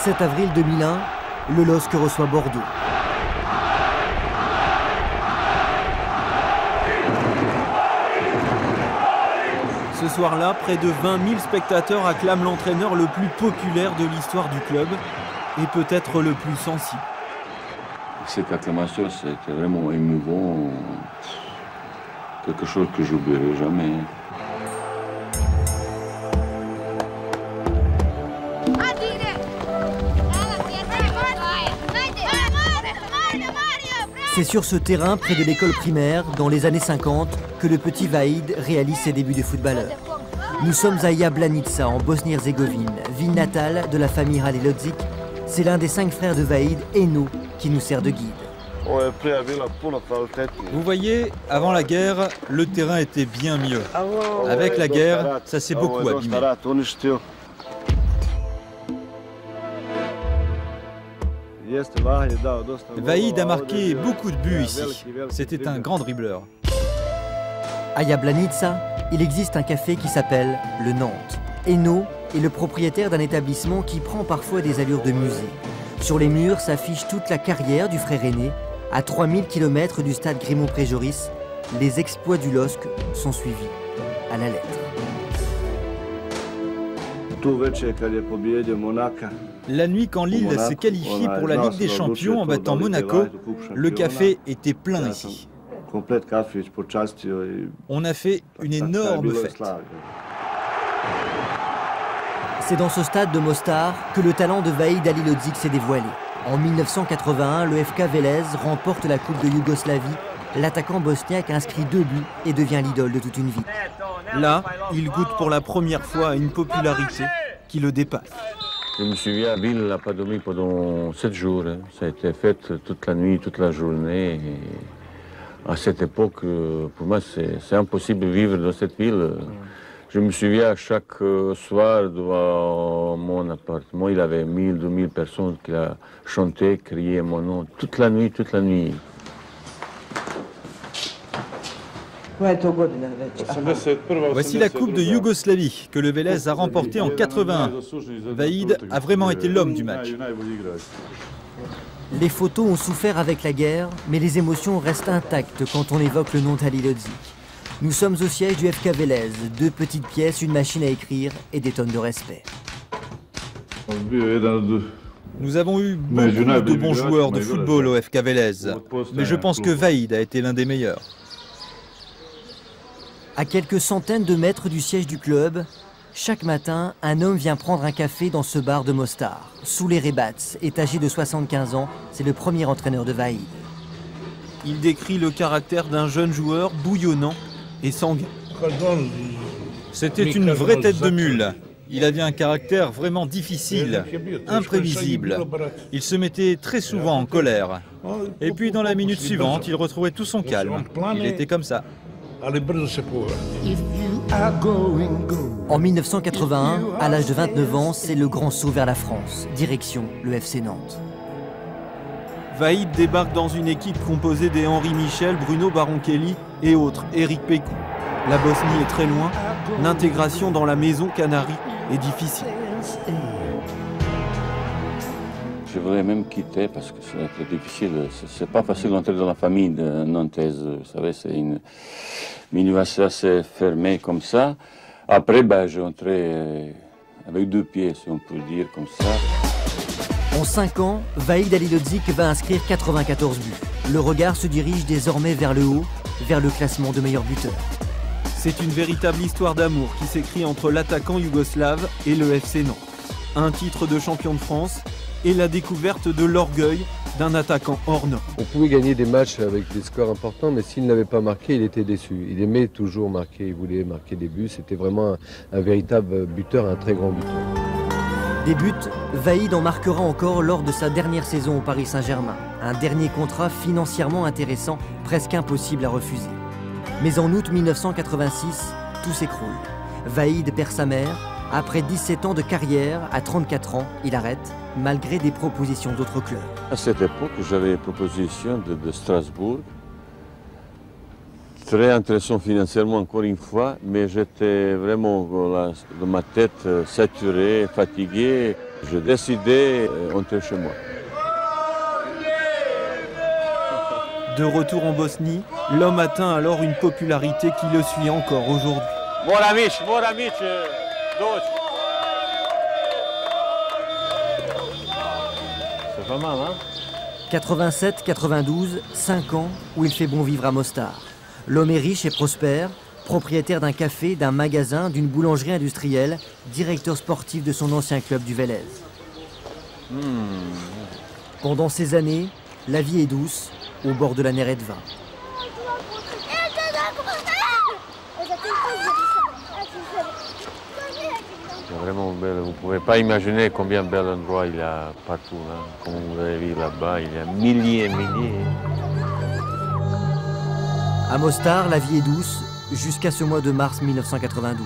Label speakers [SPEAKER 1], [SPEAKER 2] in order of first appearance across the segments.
[SPEAKER 1] 7 avril 2001, le LOSC reçoit Bordeaux.
[SPEAKER 2] Ce soir-là, près de 20 000 spectateurs acclament l'entraîneur le plus populaire de l'histoire du club et peut-être le plus sensible.
[SPEAKER 3] Cette acclamation, c'était vraiment émouvant, quelque chose que je n'oublierai jamais.
[SPEAKER 1] C'est sur ce terrain, près de l'école primaire, dans les années 50, que le petit Vahid réalise ses débuts de footballeur. Nous sommes à Jablanica, en Bosnie-Herzégovine, ville natale de la famille Halilodzic. C'est l'un des 5 frères de Vahid, Eno, qui nous sert de guide.
[SPEAKER 4] Vous voyez, avant la guerre, le terrain était bien mieux. Avec la guerre, ça s'est beaucoup abîmé. Vahid a marqué beaucoup de buts ici. C'était un grand dribbleur.
[SPEAKER 1] À Jablanica, il existe un café qui s'appelle le Nantes. Eno est le propriétaire d'un établissement qui prend parfois des allures de musée. Sur les murs s'affiche toute la carrière du frère aîné. À 3000 km du stade Grimont-Préjoris, les exploits du LOSC sont suivis à la lettre.
[SPEAKER 4] La nuit, quand Lille s'est qualifié pour la Ligue des Champions en battant Monaco, le café était plein ici. On a fait une énorme fête.
[SPEAKER 1] C'est dans ce stade de Mostar que le talent de Vahid Halilodzic s'est dévoilé. En 1981, le FK Vélez remporte la Coupe de Yougoslavie. L'attaquant bosniaque inscrit 2 buts et devient l'idole de toute une vie.
[SPEAKER 2] Là, il goûte pour la première fois à une popularité qui le dépasse.
[SPEAKER 3] Je me souviens, Lille n'a pas dormi pendant 7 jours. Ça a été fait toute la nuit, toute la journée. Et à cette époque, pour moi, c'est impossible de vivre dans cette ville. Je me souviens, chaque soir, devant mon appartement, il y avait 1000, 2000 personnes qui ont chanté, crié mon nom, toute la nuit, toute la nuit.
[SPEAKER 4] Voici la Coupe de Yougoslavie que le Vélez a remportée en 81. Vahid a vraiment été l'homme du match.
[SPEAKER 1] Les photos ont souffert avec la guerre, mais les émotions restent intactes quand on évoque le nom d'Halilodzic. Nous sommes au siège du FK Vélez, 2 petites pièces, une machine à écrire et des tonnes de respect.
[SPEAKER 4] Nous avons eu beaucoup de bons joueurs de football au FK Vélez, mais je pense que Vahid a été l'un des meilleurs.
[SPEAKER 1] À quelques centaines de mètres du siège du club, chaque matin, un homme vient prendre un café dans ce bar de Mostar. Souley Rebats est âgé de 75 ans, c'est le premier entraîneur de Vahid.
[SPEAKER 2] Il décrit le caractère d'un jeune joueur bouillonnant et sanguin.
[SPEAKER 4] C'était une vraie tête de mule. Il avait un caractère vraiment difficile, imprévisible. Il se mettait très souvent en colère. Et puis dans la minute suivante, il retrouvait tout son calme. Il était comme ça.
[SPEAKER 1] En 1981, à l'âge de 29 ans, c'est le grand saut vers la France, direction le FC Nantes.
[SPEAKER 2] Vahid débarque dans une équipe composée des Henri Michel, Bruno Baronchelli et autres, Éric Pécou. La Bosnie est très loin, l'intégration dans la maison canarie est difficile.
[SPEAKER 3] Je voulais même quitter parce que c'est difficile. C'est pas facile d'entrer dans la famille nantaise. Vous savez, c'est une université assez fermée comme ça. Après, j'ai entré avec 2 pieds, si on peut dire comme ça.
[SPEAKER 1] En 5 ans, Vahid Halilodzic va inscrire 94 buts. Le regard se dirige désormais vers le haut, vers le classement de meilleurs buteurs.
[SPEAKER 2] C'est une véritable histoire d'amour qui s'écrit entre l'attaquant yougoslave et le FC Nantes. Un titre de champion de France et la découverte de l'orgueil d'un attaquant hors norme.
[SPEAKER 5] On pouvait gagner des matchs avec des scores importants, mais s'il n'avait pas marqué, il était déçu. Il aimait toujours marquer, il voulait marquer des buts. C'était vraiment un véritable buteur, un très grand buteur.
[SPEAKER 1] Des buts, Vahid en marquera encore lors de sa dernière saison au Paris Saint-Germain. Un dernier contrat financièrement intéressant, presque impossible à refuser. Mais en août 1986, tout s'écroule. Vahid perd sa mère. Après 17 ans de carrière, à 34 ans, il arrête, malgré des propositions d'autres clubs.
[SPEAKER 3] À cette époque, j'avais une proposition de Strasbourg. Très intéressant financièrement, encore une fois, mais j'étais vraiment dans ma tête saturé, fatigué. J'ai décidé d'entrer chez moi.
[SPEAKER 2] De retour en Bosnie, l'homme atteint alors une popularité qui le suit encore aujourd'hui.
[SPEAKER 3] C'est pas mal, hein?
[SPEAKER 1] 87-92, 5 ans où il fait bon vivre à Mostar. L'homme est riche et prospère, propriétaire d'un café, d'un magasin, d'une boulangerie industrielle, directeur sportif de son ancien club du Vélez. Pendant ces années, la vie est douce, au bord de la Neretva.
[SPEAKER 3] C'est vraiment belle. Vous ne pouvez pas imaginer combien bel endroit il y a partout. Hein. Comme vous avez vu là-bas, il y a milliers et milliers.
[SPEAKER 1] À Mostar, la vie est douce jusqu'à ce mois de mars 1992.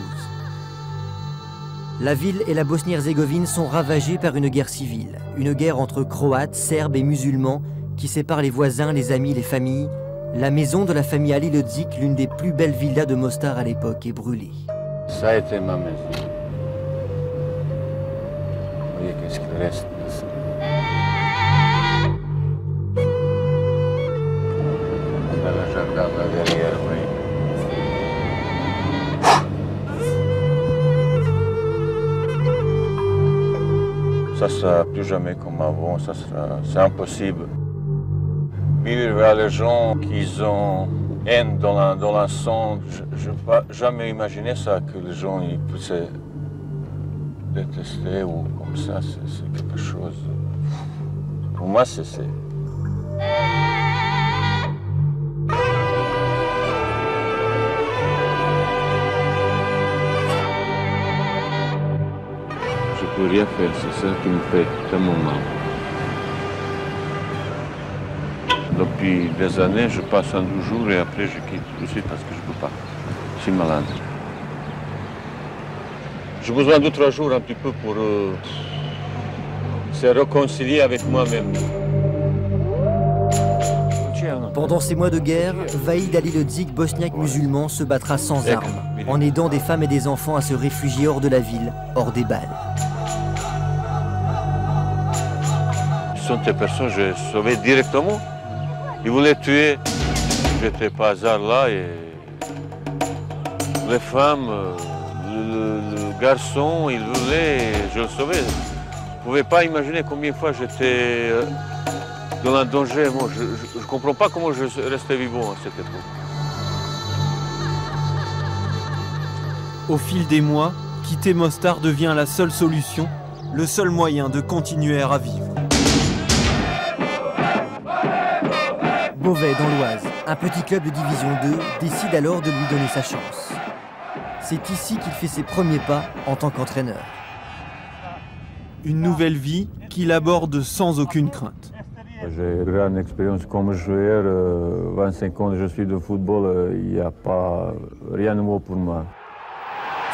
[SPEAKER 1] La ville et la Bosnie-Herzégovine sont ravagées par une guerre civile. Une guerre entre Croates, Serbes et musulmans qui sépare les voisins, les amis, les familles. La maison de la famille Alilodzic, l'une des plus belles villas de Mostar à l'époque, est brûlée.
[SPEAKER 3] Ça a été ma maison. Vous voyez qu'est-ce qu'il reste de ça. Dans le jardin là derrière, oui. Ça sera plus jamais comme avant, c'est impossible. Vivre vers les gens qui ont haine dans la sang, je ne peux jamais imaginer ça, que les gens ils puissent détester ou comme ça, c'est quelque chose. Pour moi, c'est. Je ne peux rien faire, c'est ça qui me fait tellement mal. Depuis des années, je passe un 12 jours et après je quitte tout de suite parce que je ne peux pas. Je suis malade. J'ai besoin de 3 jours un petit peu pour se réconcilier avec moi-même.
[SPEAKER 1] Pendant ces mois de guerre, Vahid Alilodzic, bosniaque musulman, se battra sans armes, en aidant des femmes et des enfants à se réfugier hors de la ville, hors des balles.
[SPEAKER 3] Ce sont des personnes que j'ai sauvées directement. Ils voulaient tuer. J'étais pas hasard là et les femmes, le garçon, il voulait, je le sauvais. Je ne pouvais pas imaginer combien de fois j'étais dans un danger. Moi, je ne comprends pas comment je restais vivant à cette époque.
[SPEAKER 2] Au fil des mois, quitter Mostar devient la seule solution, le seul moyen de continuer à vivre.
[SPEAKER 1] Beauvais, dans l'Oise, un petit club de division 2, décide alors de lui donner sa chance. C'est ici qu'il fait ses premiers pas en tant qu'entraîneur.
[SPEAKER 2] Une nouvelle vie qu'il aborde sans aucune crainte.
[SPEAKER 3] J'ai une grande expérience comme joueur, 25 ans je suis de football, il n'y a pas rien de nouveau pour moi.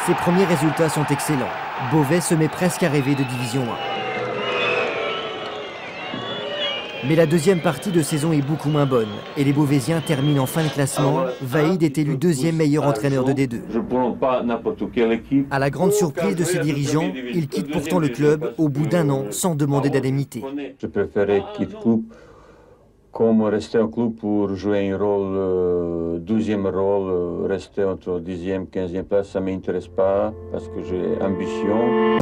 [SPEAKER 1] Ses premiers résultats sont excellents. Beauvais se met presque à rêver de division 1. Mais la deuxième partie de saison est beaucoup moins bonne et les Beauvaisiens terminent en fin de classement. Vahid est élu deuxième meilleur entraîneur de D2.
[SPEAKER 3] Je ne prends pas n'importe quelle équipe.
[SPEAKER 1] À la grande surprise de ses dirigeants, il quitte pourtant le club au bout d'1 an sans demander d'indemnité.
[SPEAKER 3] Je préférais quitter le club comme rester en club pour jouer un rôle, 12e rôle, rester entre 10e et 15e place, ça ne m'intéresse pas parce que j'ai ambition.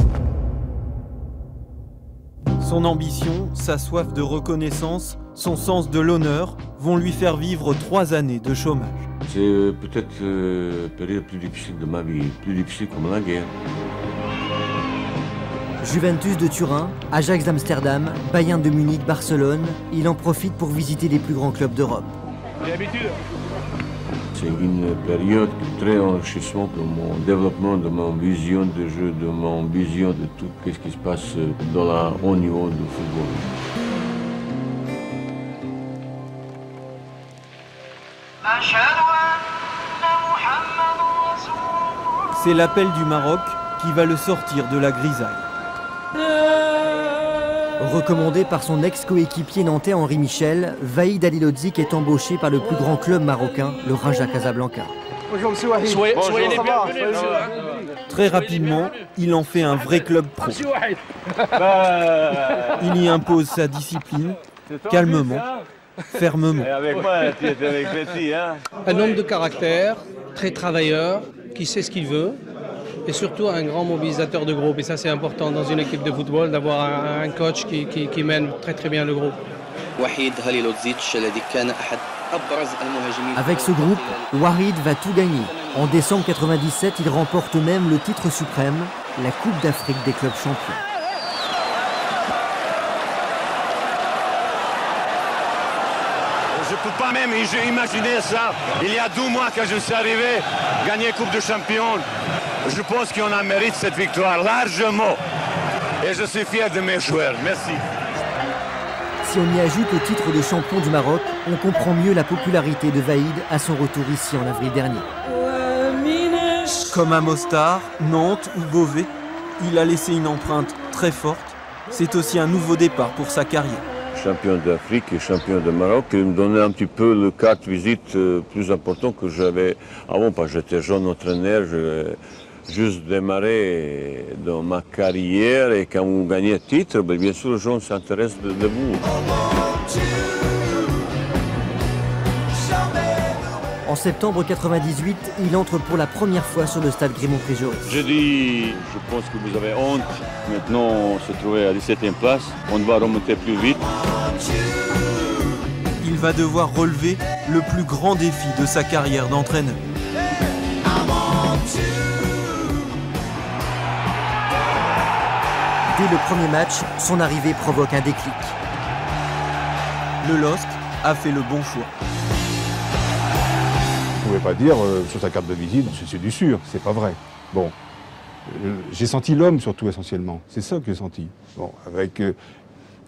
[SPEAKER 2] Son ambition, sa soif de reconnaissance, son sens de l'honneur vont lui faire vivre 3 années de chômage.
[SPEAKER 3] C'est peut-être la période plus difficile de ma vie, plus difficile comme la guerre.
[SPEAKER 1] Juventus de Turin, Ajax d'Amsterdam, Bayern de Munich, Barcelone, il en profite pour visiter les plus grands clubs d'Europe.
[SPEAKER 3] C'est une période très enrichissante de mon développement, de mon vision de jeu, de mon vision de tout ce qui se passe dans le haut niveau du football.
[SPEAKER 2] C'est l'appel du Maroc qui va le sortir de la grisaille.
[SPEAKER 1] Recommandé par son ex-coéquipier nantais Henri Michel, Vahid Alilodzic est embauché par le plus grand club marocain, le Raja Casablanca.
[SPEAKER 6] Soyez les bienvenus.
[SPEAKER 2] Très rapidement, il en fait un vrai club pro. Il y impose sa discipline, calmement, fermement.
[SPEAKER 6] Un homme de caractère, très travailleur, qui sait ce qu'il veut, et surtout un grand mobilisateur de groupe. Et ça, c'est important dans une équipe de football, d'avoir un coach qui mène très très bien le groupe.
[SPEAKER 1] Avec ce groupe, Warid va tout gagner. En décembre 1997, il remporte même le titre suprême, la Coupe d'Afrique des clubs champions.
[SPEAKER 7] Je ne peux pas même imaginer ça. Il y a 2 mois que je suis arrivé, gagner Coupe de Champions. Je pense qu'on a mérité cette victoire largement. Et je suis fier de mes joueurs. Merci.
[SPEAKER 1] Si on y ajoute le titre de champion du Maroc, on comprend mieux la popularité de Vaïd à son retour ici en avril dernier.
[SPEAKER 2] Comme à Mostar, Nantes ou Beauvais, il a laissé une empreinte très forte. C'est aussi un nouveau départ pour sa carrière.
[SPEAKER 3] Champion d'Afrique et champion de Maroc, il me donnait un petit peu le carte visite plus important que j'avais avant, parce que j'étais jeune entraîneur, j'ai juste démarré dans ma carrière et quand on gagnait le titre, bien sûr les gens s'intéressent de vous.
[SPEAKER 1] En septembre 1998, il entre pour la première fois sur le stade Grémont-Préjoris.
[SPEAKER 3] J'ai dit, je pense que vous avez honte. Maintenant, on se trouvait à 17e place. On va remonter plus vite.
[SPEAKER 2] Il va devoir relever le plus grand défi de sa carrière d'entraîneur.
[SPEAKER 1] Dès le premier match, son arrivée provoque un déclic.
[SPEAKER 2] Le LOSC a fait le bon choix.
[SPEAKER 8] Vous ne pouvez pas dire sur sa carte de visite, c'est du sûr, c'est pas vrai. Bon, j'ai senti l'homme surtout essentiellement, c'est ça que j'ai senti. Bon, avec, je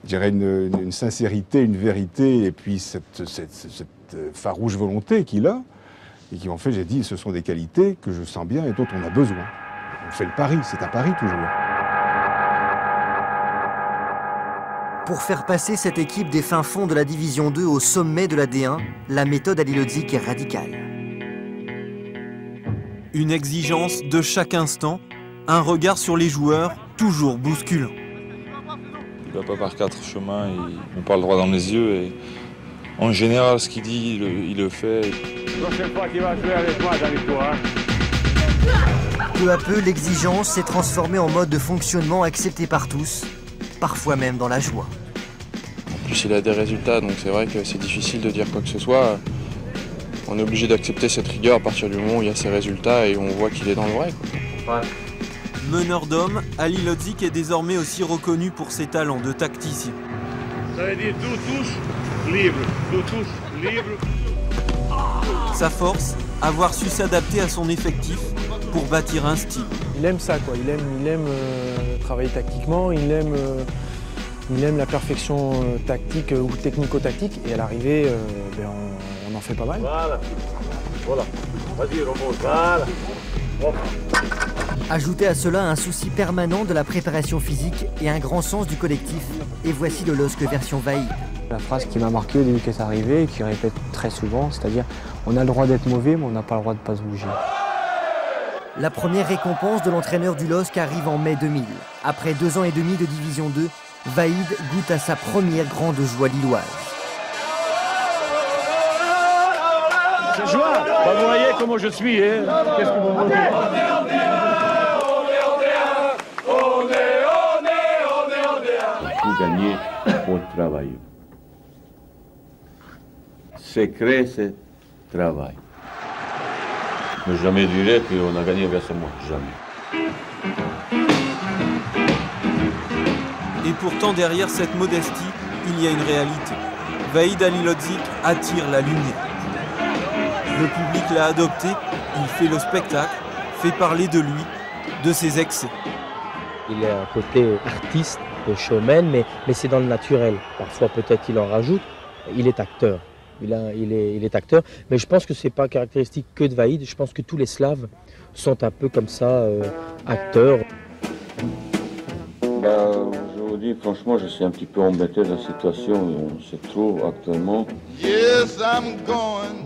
[SPEAKER 8] dirais, une sincérité, une vérité, et puis cette farouche volonté qu'il a, et qui en fait, j'ai dit, ce sont des qualités que je sens bien et dont on a besoin. On fait le pari, c'est un pari toujours.
[SPEAKER 1] Pour faire passer cette équipe des fins fonds de la Division 2 au sommet de la D1, la méthode Halilhodžić est radicale.
[SPEAKER 2] Une exigence de chaque instant, un regard sur les joueurs toujours bousculant.
[SPEAKER 9] Il ne va pas par 4 chemins, on parle droit dans les yeux et en général ce qu'il dit, il le fait.
[SPEAKER 7] La prochaine fois qu'il va jouer avec moi, David-toi.
[SPEAKER 1] Peu à peu, l'exigence s'est transformée en mode de fonctionnement accepté par tous, parfois même dans la joie.
[SPEAKER 9] En plus il a des résultats, donc c'est vrai que c'est difficile de dire quoi que ce soit. On est obligé d'accepter cette rigueur à partir du moment où il y a ses résultats et on voit qu'il est dans le vrai, quoi.
[SPEAKER 2] Meneur d'hommes, Halilhodžić est désormais aussi reconnu pour ses talents de tacticien.
[SPEAKER 7] Ça veut dire 2 touches, libre, 2 touches, libre.
[SPEAKER 2] Sa force, avoir su s'adapter à son effectif pour bâtir un style.
[SPEAKER 10] Il aime ça, quoi. Il aime travailler tactiquement, il aime la perfection tactique ou technico-tactique. Et à l'arrivée, on en fait pas mal.
[SPEAKER 7] Voilà, voilà. Vas-y, remonte, voilà.
[SPEAKER 1] Ajoutez à cela un souci permanent de la préparation physique et un grand sens du collectif. Et voici le LOSC version Vaïd.
[SPEAKER 10] La phrase qui m'a marqué au début qu'elle est arrivée et qui répète très souvent, c'est-à-dire on a le droit d'être mauvais, mais on n'a pas le droit de ne pas se bouger.
[SPEAKER 1] La première récompense de l'entraîneur du LOSC arrive en mai 2000. Après 2 ans et demi de Division 2, Vaïd goûte à sa première grande joie lilloise.
[SPEAKER 7] C'est joie. Vous voyez comment je suis, hein. Qu'est-ce que vous voulez?
[SPEAKER 3] Tout gagner au travail. Secret, c'est travail. Mais jamais dirais qu'on a gagné grâce à moi, jamais.
[SPEAKER 2] Et pourtant, derrière cette modestie, il y a une réalité. Vaïd Halilhodžić attire la lumière. Le public l'a adopté, il fait le spectacle, fait parler de lui, de ses excès.
[SPEAKER 10] Il a un côté artiste, showman, mais c'est dans le naturel. Parfois, peut-être, il en rajoute. Il est acteur. Il est acteur. Mais je pense que ce n'est pas caractéristique que de Vaïd. Je pense que tous les Slaves sont un peu comme ça, acteurs.
[SPEAKER 3] Je vous dis, franchement, je suis un petit peu embêté de la situation où on se trouve actuellement.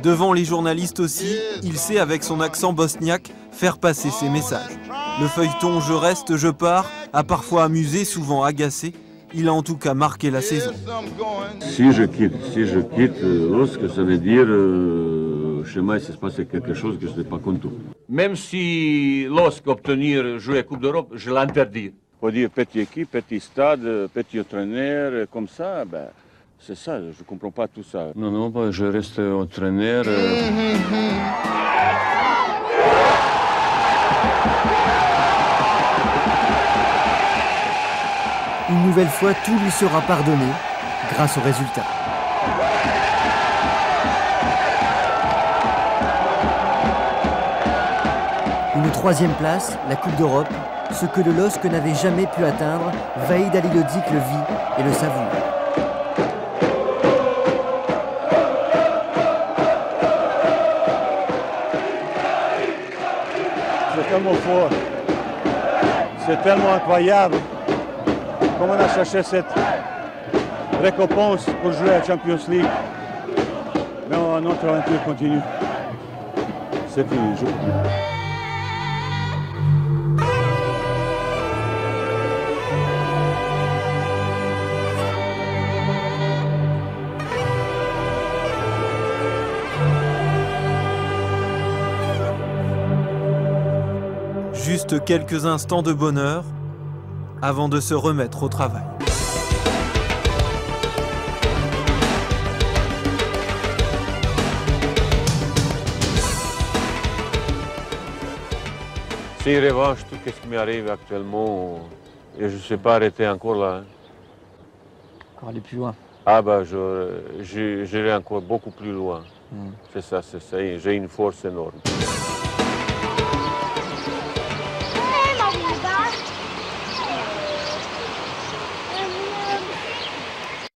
[SPEAKER 2] Devant les journalistes aussi, il sait avec son accent bosniaque faire passer ses messages. Le feuilleton « Je reste, je pars » a parfois amusé, souvent agacé. Il a en tout cas marqué la saison.
[SPEAKER 3] Si je quitte, lorsque ça veut dire chez moi, il se passe quelque chose que je n'étais pas content. Même si lorsque obtenir jouer Coupe d'Europe, je l'interdis. Faut dire petite équipe, petit stade, petit entraîneur, comme ça, ben, c'est ça, je ne comprends pas tout ça. Non, je reste entraîneur.
[SPEAKER 1] Une nouvelle fois, tout lui sera pardonné grâce aux résultats. Une troisième place, la Coupe d'Europe, ce que le LOSC n'avait jamais pu atteindre, Vahid Halilhodžić le vit et le savoure.
[SPEAKER 7] C'est tellement fort, c'est tellement incroyable. Comment on a cherché cette récompense pour jouer à la Champions League. Mais notre aventure continue. C'est fini, je peux plus.
[SPEAKER 2] Juste quelques instants de bonheur avant de se remettre au travail.
[SPEAKER 3] C'est une revanche, tout ce qui m'arrive actuellement, et je ne suis pas arrêté encore là.
[SPEAKER 11] Encore aller plus loin.
[SPEAKER 3] Ah bah, j'irai encore beaucoup plus loin. C'est ça, j'ai une force énorme.